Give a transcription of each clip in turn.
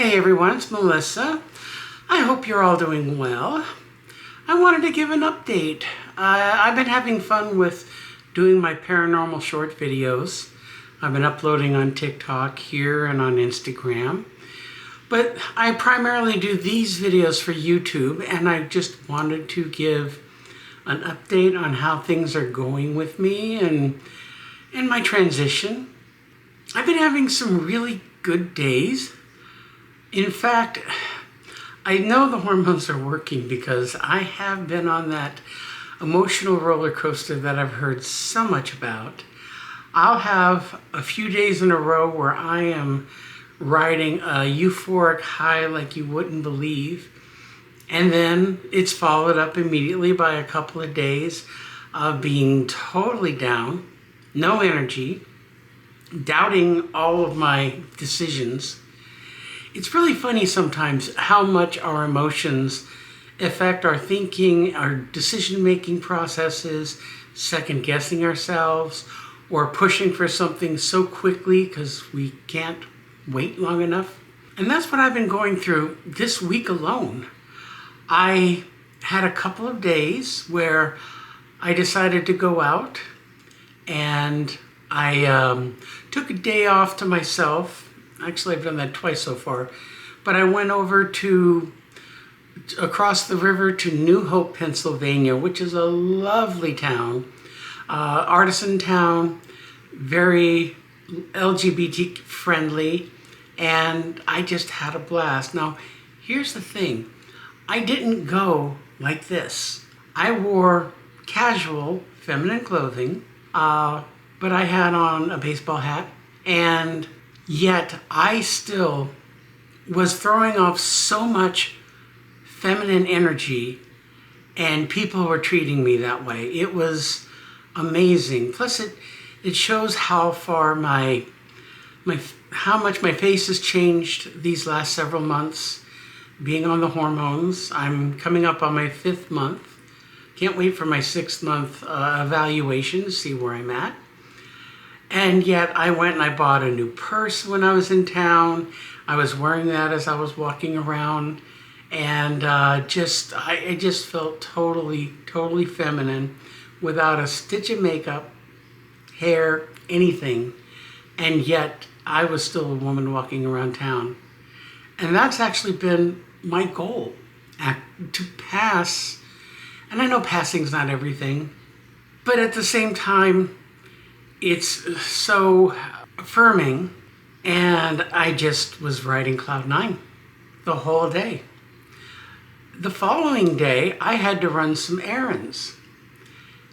Hey everyone, it's Melissa. I hope you're all doing well. I wanted to give an update. I've been having fun with doing my paranormal short videos. I've been uploading on TikTok here and on Instagram. But I primarily do these videos for YouTube, and I just wanted to give an update on how things are going with me and my transition. I've been having some really good days. In fact, I know the hormones are working because I have been on that emotional roller coaster that I've heard so much about. I'll have a few days in a row where I am riding a euphoric high like you wouldn't believe. And then it's followed up immediately by a couple of days of being totally down, no energy, doubting all of my decisions. It's really funny sometimes how much our emotions affect our thinking, our decision-making processes, second-guessing ourselves, or pushing for something so quickly because we can't wait long enough. And that's what I've been going through this week alone. I had a couple of days where I decided to go out, and I took a day off to myself. Actually, I've done that twice so far. But I went over across the river to New Hope, Pennsylvania, which is a lovely town, artisan town, very LGBT friendly, and I just had a blast. Now, here's the thing. I didn't go like this. I wore casual, feminine clothing, but I had on a baseball hat, and yet I still was throwing off so much feminine energy, and people were treating me that way. It was amazing. Plus it shows how far how much my face has changed these last several months being on the hormones. I'm coming up on my 5th month. Can't wait for my 6th month evaluation to see where I'm at. And yet I went and I bought a new purse when I was in town. I was wearing that as I was walking around, and I just felt totally feminine without a stitch of makeup, hair, anything. And yet I was still a woman walking around town. And that's actually been my goal, to pass. And I know passing's not everything, but at the same time, it's so affirming, and I just was riding cloud 9 the whole day. The following day, I had to run some errands,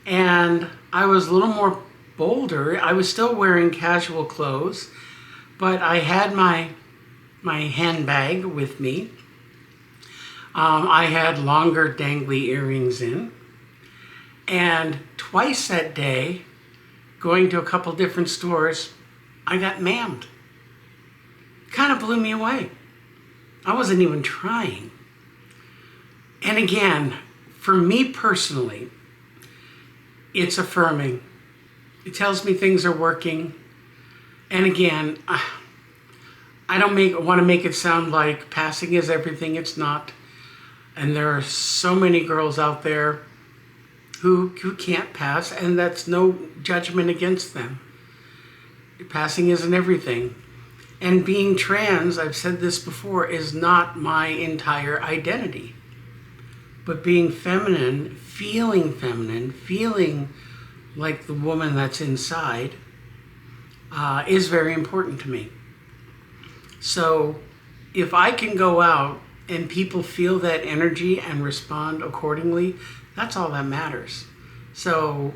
and I was a little more bolder. I was still wearing casual clothes, but I had my handbag with me. I had longer dangly earrings in, and twice that day, going to a couple different stores, I got mammed. Kind of blew me away. I wasn't even trying. And again, for me personally, it's affirming. It tells me things are working. And again, I don't want to make it sound like passing is everything. It's not. And there are so many girls out there who can't pass, and that's no judgment against them. Passing isn't everything. And being trans, I've said this before, is not my entire identity. But being feminine, feeling like the woman that's inside, is very important to me. So if I can go out and people feel that energy and respond accordingly, that's all that matters. So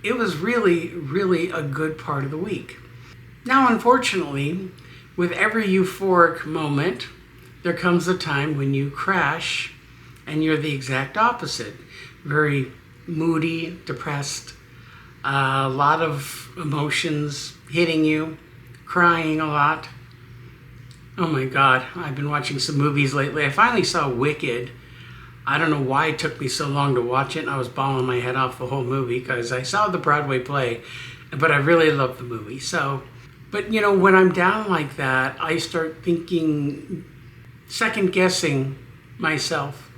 it was really a good part of the week. Now, unfortunately, with every euphoric moment, there comes a time when you crash and you're the exact opposite. Very moody, depressed, a lot of emotions hitting you, crying a lot. Oh my God, I've been watching some movies lately. I finally saw Wicked. I don't know why it took me so long to watch it. I was bawling my head off the whole movie because I saw the Broadway play, but I really loved the movie. But when I'm down like that, I start thinking second guessing myself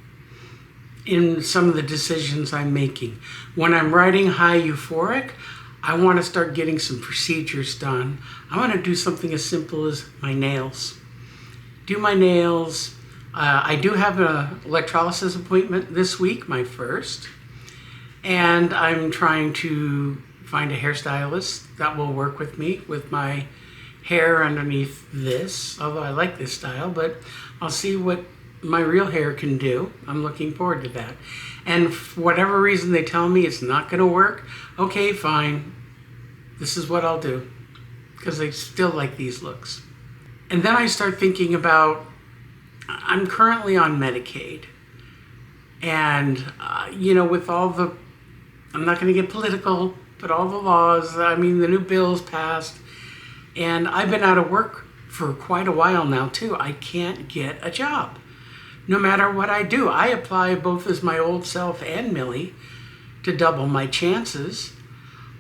in some of the decisions I'm making. When I'm riding high euphoric, I want to start getting some procedures done. I want to do something as simple as my nails. Do my nails. I do have an electrolysis appointment this week, my first. And I'm trying to find a hairstylist that will work with me with my hair underneath this. Although I like this style, but I'll see what my real hair can do. I'm looking forward to that. And for whatever reason they tell me it's not going to work, okay, fine. This is what I'll do, because I still like these looks. And then I start thinking about, I'm currently on Medicaid. And, with all the, I'm not going to get political, but all the laws, the new bills passed. And I've been out of work for quite a while now, too. I can't get a job. No matter what I do, I apply both as my old self and Millie to double my chances.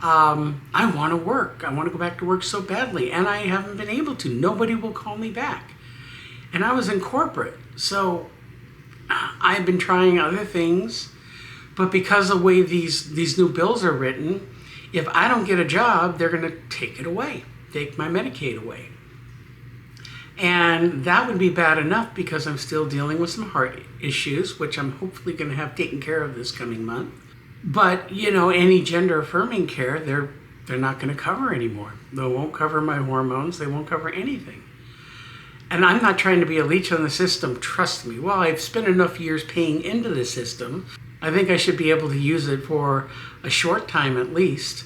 I want to work. I want to go back to work so badly, and I haven't been able to. Nobody will call me back. And I was in corporate, so I've been trying other things, but because of the way these new bills are written, if I don't get a job, they're going to take it away, take my Medicaid away. And that would be bad enough because I'm still dealing with some heart issues, which I'm hopefully going to have taken care of this coming month. But, any gender affirming care, they're not going to cover anymore. They won't cover my hormones. They won't cover anything. And I'm not trying to be a leech on the system, trust me. Well, I've spent enough years paying into the system. I think I should be able to use it for a short time at least.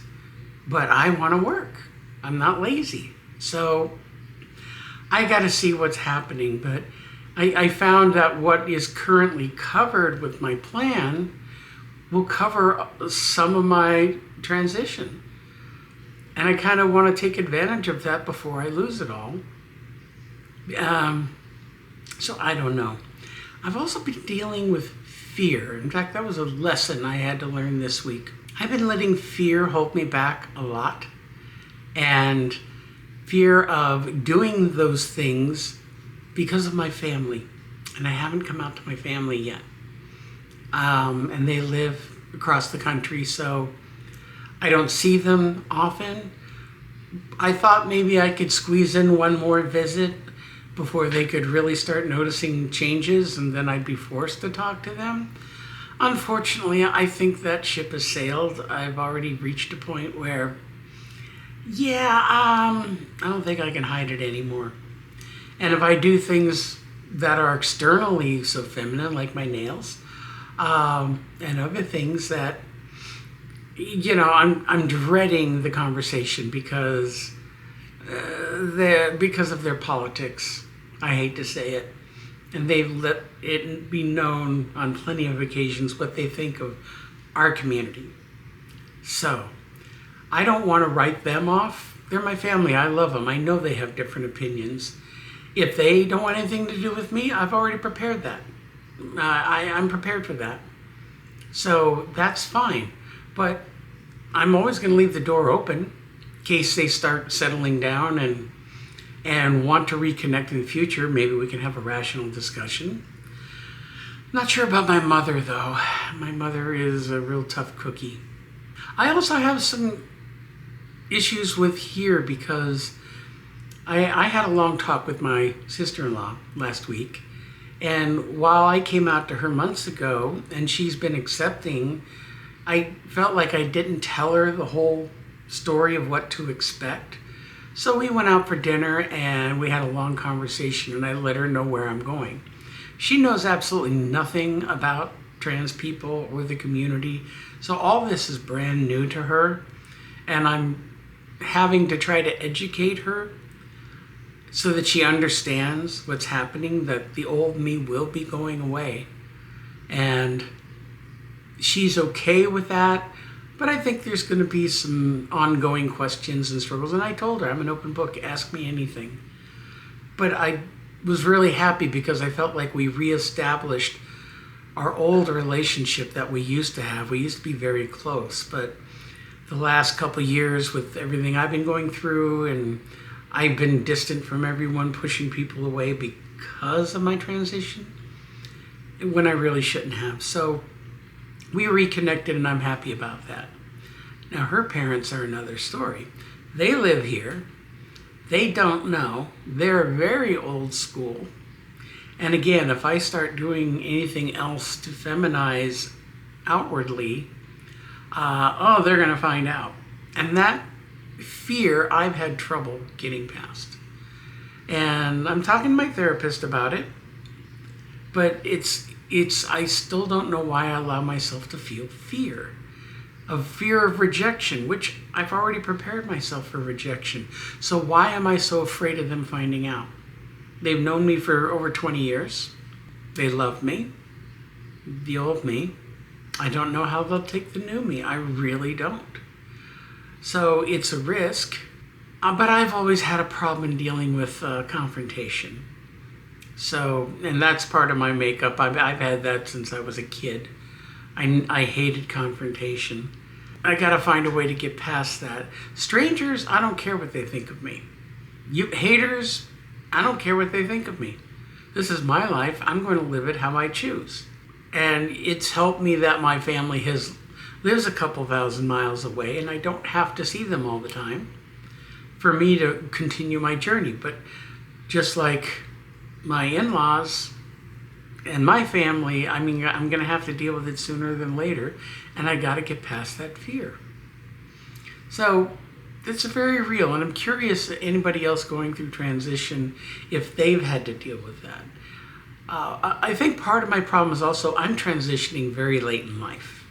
But I want to work. I'm not lazy. So I got to see what's happening. But I found that what is currently covered with my plan will cover some of my transition. And I kind of want to take advantage of that before I lose it all. So I don't know. I've also been dealing with fear. In fact, that was a lesson I had to learn this week. I've been letting fear hold me back a lot. And fear of doing those things because of my family. And I haven't come out to my family yet. And they live across the country, so I don't see them often. I thought maybe I could squeeze in one more visit before they could really start noticing changes, and then I'd be forced to talk to them. Unfortunately, I think that ship has sailed. I've already reached a point where, I don't think I can hide it anymore. And if I do things that are externally so feminine, like my nails, and other things that, I'm dreading the conversation because of their politics. I hate to say it. And they've let it be known on plenty of occasions what they think of our community. So I don't want to write them off. They're my family. I love them. I know they have different opinions. If they don't want anything to do with me, I've already prepared that. I'm prepared for that. So that's fine. But I'm always going to leave the door open in case they start settling down and want to reconnect in the future. Maybe we can have a rational discussion. Not sure about my mother, though. My mother is a real tough cookie. I also have some issues with here because I had a long talk with my sister-in-law last week. And while I came out to her months ago and she's been accepting, I felt like I didn't tell her the whole story of what to expect. So we went out for dinner and we had a long conversation and I let her know where I'm going. She knows absolutely nothing about trans people or the community. So all this is brand new to her. And I'm having to try to educate her so that she understands what's happening, that the old me will be going away. And she's okay with that, but I think there's going to be some ongoing questions and struggles. And I told her, I'm an open book, ask me anything. But I was really happy because I felt like we reestablished our old relationship that we used to have. We used to be very close, but the last couple of years with everything I've been going through, and I've been distant from everyone, pushing people away because of my transition when I really shouldn't have. So we reconnected, and I'm happy about that. Now, her parents are another story. They live here. They don't know. They're very old school. And again, if I start doing anything else to feminize outwardly, they're going to find out. And that fear I've had trouble getting past. And I'm talking to my therapist about it, but I still don't know why I allow myself to feel fear of rejection, which I've already prepared myself for rejection. So why am I so afraid of them finding out? They've known me for over 20 years. They love me, the old me. I don't know how they'll take the new me. I really don't. So it's a risk, but I've always had a problem in dealing with confrontation. So, and that's part of my makeup. I've had that since I was a kid. I hated confrontation. I gotta find a way to get past that. Strangers, I don't care what they think of me. You haters, I don't care what they think of me. This is my life. I'm going to live it how I choose. And it's helped me that my family lives a couple thousand miles away, and I don't have to see them all the time for me to continue my journey. But just like my in-laws and my family, I mean, I'm going to have to deal with it sooner than later, and I got to get past that fear. So it's very real, and I'm curious anybody else going through transition if they've had to deal with that. I think part of my problem is also I'm transitioning very late in life.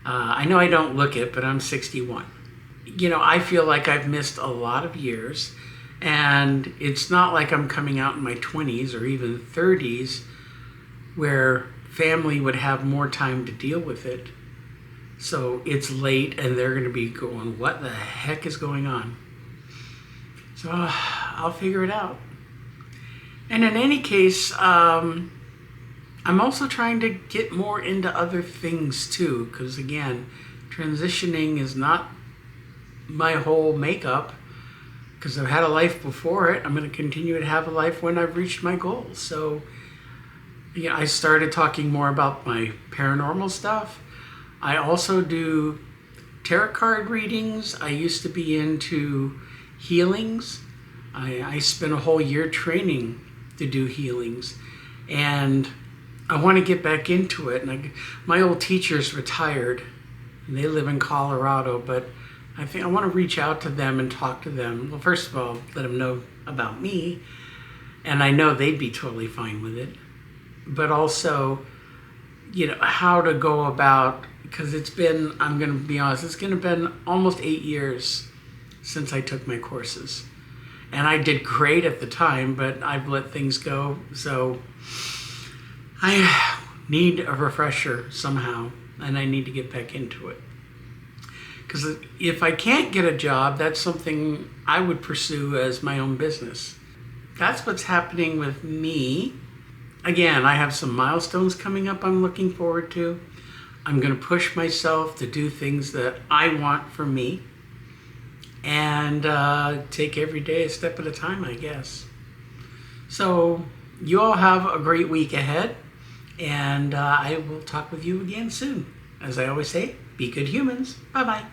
I know I don't look it, but I'm 61. You know, I feel like I've missed a lot of years, and it's not like I'm coming out in my 20s or even 30s where family would have more time to deal with it. So it's late, and they're going to be going, what the heck is going on? So I'll figure it out. And in any case, I'm also trying to get more into other things too, because again, transitioning is not my whole makeup, because I've had a life before it. I'm going to continue to have a life when I've reached my goals. So yeah, I started talking more about my paranormal stuff. I also do tarot card readings. I used to be into healings. I spent a whole year training to do healings, and I want to get back into it. And my old teacher's retired, and they live in Colorado, but I think I want to reach out to them and talk to them. Well, first of all, let them know about me, and I know they'd be totally fine with it. But also, you know, how to go about, because it's been, I'm going to be honest, it's going to been almost 8 years since I took my courses. And I did great at the time, but I've let things go. So I need a refresher somehow, and I need to get back into it. Because if I can't get a job, that's something I would pursue as my own business. That's what's happening with me. Again, I have some milestones coming up I'm looking forward to. I'm going to push myself to do things that I want for me, and take every day a step at a time, I guess. So you all have a great week ahead, and I will talk with you again soon. As I always say, be good humans. Bye-bye.